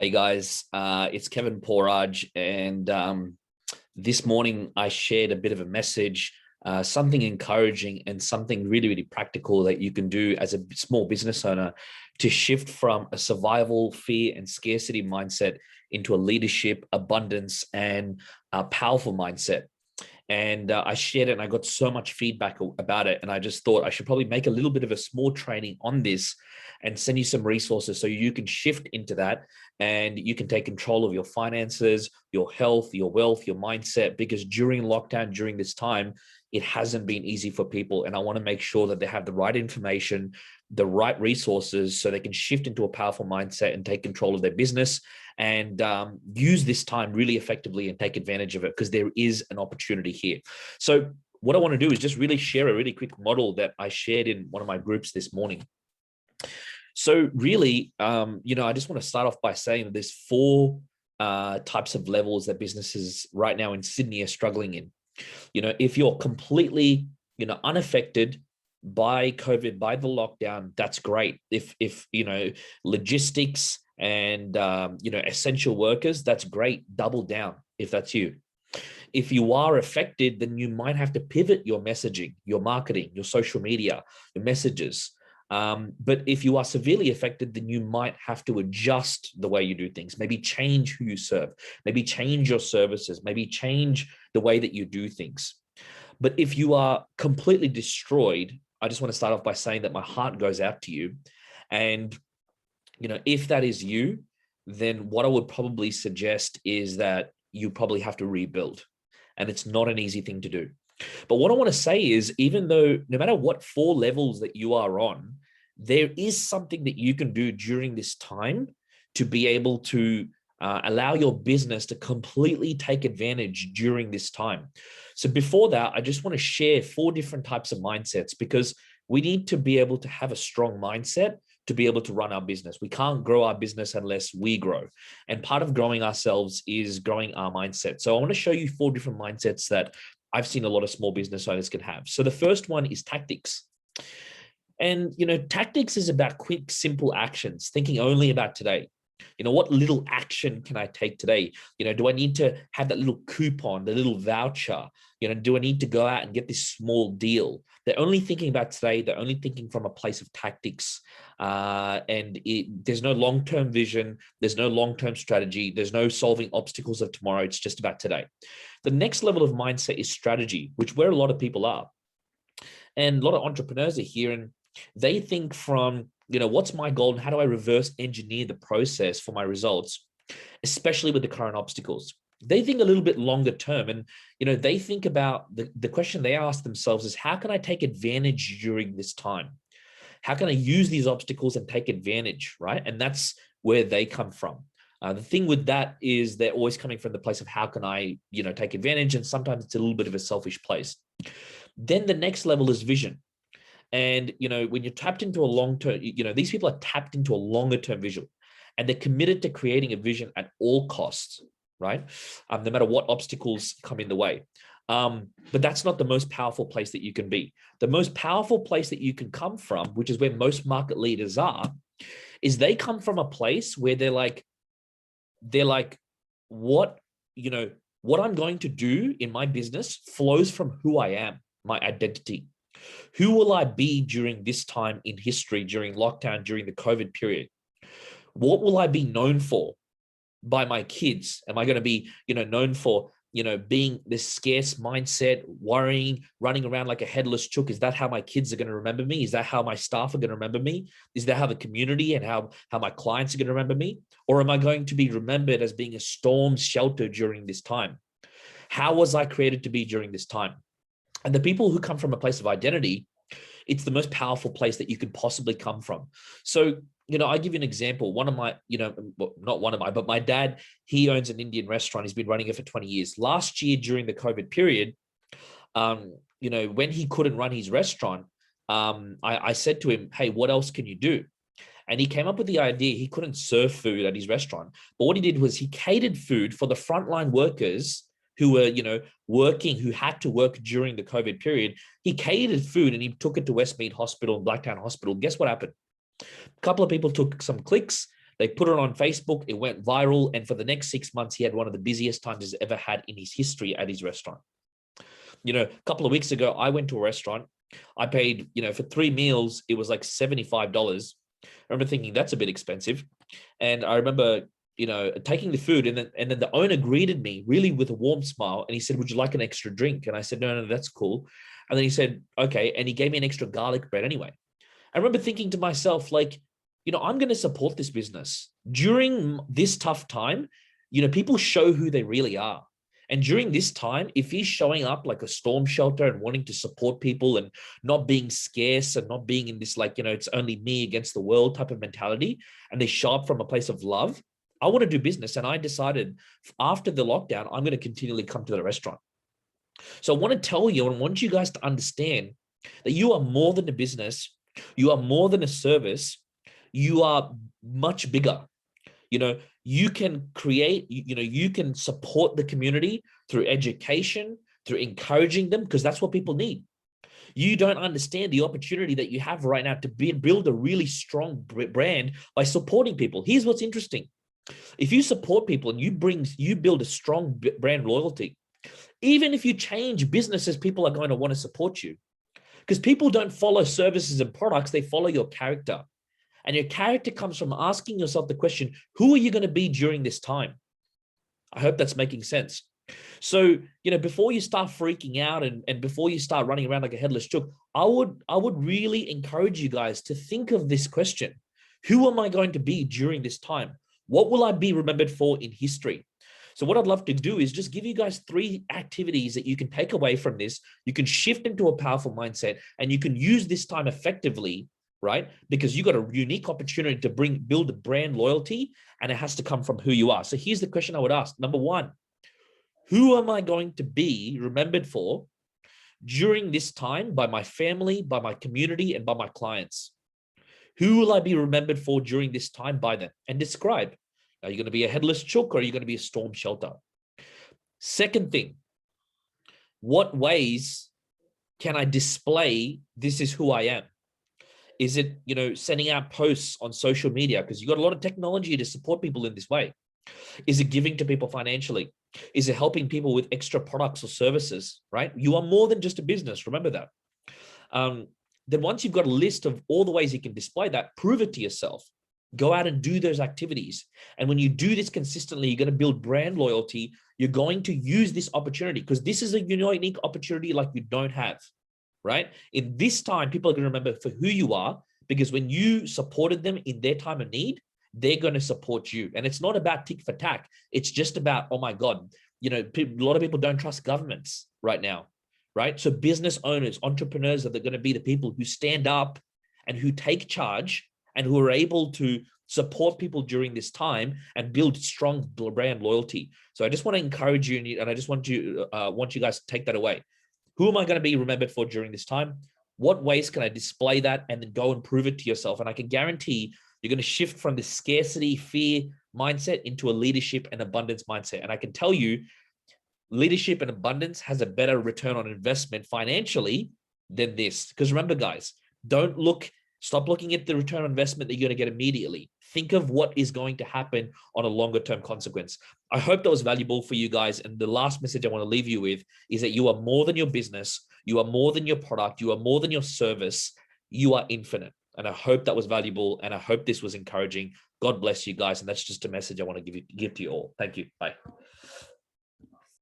Hey guys, it's Kevin Poraj, and this morning I shared a bit of a message, something encouraging and something really, really practical that you can do as a small business owner to shift from a survival, fear, and scarcity mindset into a leadership, abundance, and a powerful mindset. And I shared it and I got so much feedback about it. And I just thought I should probably make a little bit of a small training on this and send you some resources so you can shift into that and you can take control of your finances, your health, your wealth, your mindset, because during lockdown, during this time, it hasn't been easy for people. And I want to make sure that they have the right information, the right resources so they can shift into a powerful mindset and take control of their business and use this time really effectively and take advantage of it, because there is an opportunity here. So what I want to do is just really share a really quick model that I shared in one of my groups this morning. So really, I just want to start off by saying that there's four types of levels that businesses right now in Sydney are struggling in. If you're completely, unaffected by COVID, by the lockdown, that's great. If logistics and essential workers, that's great. Double down if that's you. If you are affected, then you might have to pivot your messaging, your marketing, your social media, your messages. But if you are severely affected, then you might have to adjust the way you do things, maybe change who you serve, maybe change your services, maybe change the way that you do things. But if you are completely destroyed, I just want to start off by saying that my heart goes out to you. And, if that is you, then what I would probably suggest is that you probably have to rebuild. And it's not an easy thing to do. But what I want to say is, even though no matter what four levels that you are on, there is something that you can do during this time to be able to allow your business to completely take advantage during this time. So before that, I just want to share four different types of mindsets, because we need to be able to have a strong mindset to be able to run our business. We can't grow our business unless we grow. And part of growing ourselves is growing our mindset. So I want to show you four different mindsets that I've seen a lot of small business owners can have. So the first one is tactics. And, tactics is about quick, simple actions, thinking only about today. What little action can I take today? Do I need to have that little coupon, the little voucher? Do I need to go out and get this small deal? They're only thinking about today. They're only thinking from a place of tactics. There's no long-term vision. There's no long-term strategy. There's no solving obstacles of tomorrow. It's just about today. The next level of mindset is strategy, which where a lot of people are. And a lot of entrepreneurs are here and they think from, what's my goal and how do I reverse engineer the process for my results, especially with the current obstacles. They think a little bit longer term. And, they think about the question they ask themselves is, how can I take advantage during this time? How can I use these obstacles and take advantage, right? And that's where they come from. The thing with that is they're always coming from the place of how can I, take advantage? And sometimes it's a little bit of a selfish place. Then the next level is vision. And, when you're tapped into a long-term, these people are tapped into a longer-term vision and they're committed to creating a vision at all costs, right? No matter what obstacles come in the way. But that's not the most powerful place that you can be. The most powerful place that you can come from, which is where most market leaders are, is they come from a place where they're like, what I'm going to do in my business flows from who I am, my identity. Who will I be during this time in history, during lockdown, during the COVID period? What will I be known for by my kids? Am I going to be, known for, being this scarce mindset, worrying, running around like a headless chook? Is that how my kids are going to remember me? Is that how my staff are going to remember me? Is that how the community and how my clients are going to remember me? Or am I going to be remembered as being a storm shelter during this time? How was I created to be during this time? And the people who come from a place of identity, it's the most powerful place that you could possibly come from. So, I give you an example. One of my, not one of my, but my dad, he owns an Indian restaurant. He's been running it for 20 years. Last year during the COVID period, when he couldn't run his restaurant, I said to him, hey, what else can you do? And he came up with the idea. He couldn't serve food at his restaurant, but what he did was he catered food for the frontline workers who were, working, who had to work during the COVID period. He catered food and he took it to Westmead Hospital and Blacktown Hospital. Guess what happened? A couple of people took some clicks. They put it on Facebook. It went viral. And for the next 6 months, he had one of the busiest times he's ever had in his history at his restaurant. A couple of weeks ago, I went to a restaurant. I paid, for 3 meals, it was like $75. I remember thinking that's a bit expensive. And I remember, taking the food, and then the owner greeted me really with a warm smile. And he said, "Would you like an extra drink?" And I said, "No, that's cool." And then he said, "Okay." And he gave me an extra garlic bread anyway. I remember thinking to myself, like, I'm going to support this business during this tough time. People show who they really are. And during this time, if he's showing up like a storm shelter and wanting to support people and not being scarce and not being in this, like, it's only me against the world type of mentality, and they show up from a place of love, I want to do business. And I decided after the lockdown, I'm going to continually come to the restaurant. So I want to tell you, and I want you guys to understand that you are more than a business. You are more than a service. You are much bigger. You can create, you can support the community through education, through encouraging them, because that's what people need. You don't understand the opportunity that you have right now to build a really strong brand by supporting people. Here's what's interesting. If you support people and you build a strong brand loyalty, even if you change businesses, people are going to want to support you, because people don't follow services and products. They follow your character. And your character comes from asking yourself the question, who are you going to be during this time? I hope that's making sense. So, before you start freaking out and before you start running around like a headless chook, I would really encourage you guys to think of this question. Who am I going to be during this time? What will I be remembered for in history? So what I'd love to do is just give you guys 3 activities that you can take away from this. You can shift into a powerful mindset, and you can use this time effectively, right? Because you got a unique opportunity to build a brand loyalty, and it has to come from who you are. So here's the question I would ask. Number 1, who am I going to be remembered for during this time by my family, by my community, and by my clients? Who will I be remembered for during this time by them? And describe. Are you going to be a headless chook, or are you going to be a storm shelter? Second thing, what ways can I display this is who I am? Is it, sending out posts on social media? Because you've got a lot of technology to support people in this way. Is it giving to people financially? Is it helping people with extra products or services, right? You are more than just a business. Remember that. Then once you've got a list of all the ways you can display that, prove it to yourself. Go out and do those activities. And when you do this consistently, you're going to build brand loyalty. You're going to use this opportunity, because this is a unique opportunity like you don't have, right? In this time, people are going to remember for who you are, because when you supported them in their time of need, they're going to support you. And it's not about tick for tack. It's just about, oh my God, a lot of people don't trust governments right now, right? So business owners, entrepreneurs are going to be the people who stand up and who take charge and who are able to support people during this time and build strong brand loyalty. So I just want to encourage you, and I just want you guys to take that away. Who am I going to be remembered for during this time? What ways can I display that, and then go and prove it to yourself? And I can guarantee you're going to shift from the scarcity, fear mindset into a leadership and abundance mindset. And I can tell you, leadership and abundance has a better return on investment financially than this. Because remember, guys, stop looking at the return on investment that you're going to get immediately. Think of what is going to happen on a longer term consequence. I hope that was valuable for you guys. And the last message I want to leave you with is that you are more than your business. You are more than your product. You are more than your service. You are infinite. And I hope that was valuable. And I hope this was encouraging. God bless you guys. And that's just a message I want to give to you all. Thank you. Bye.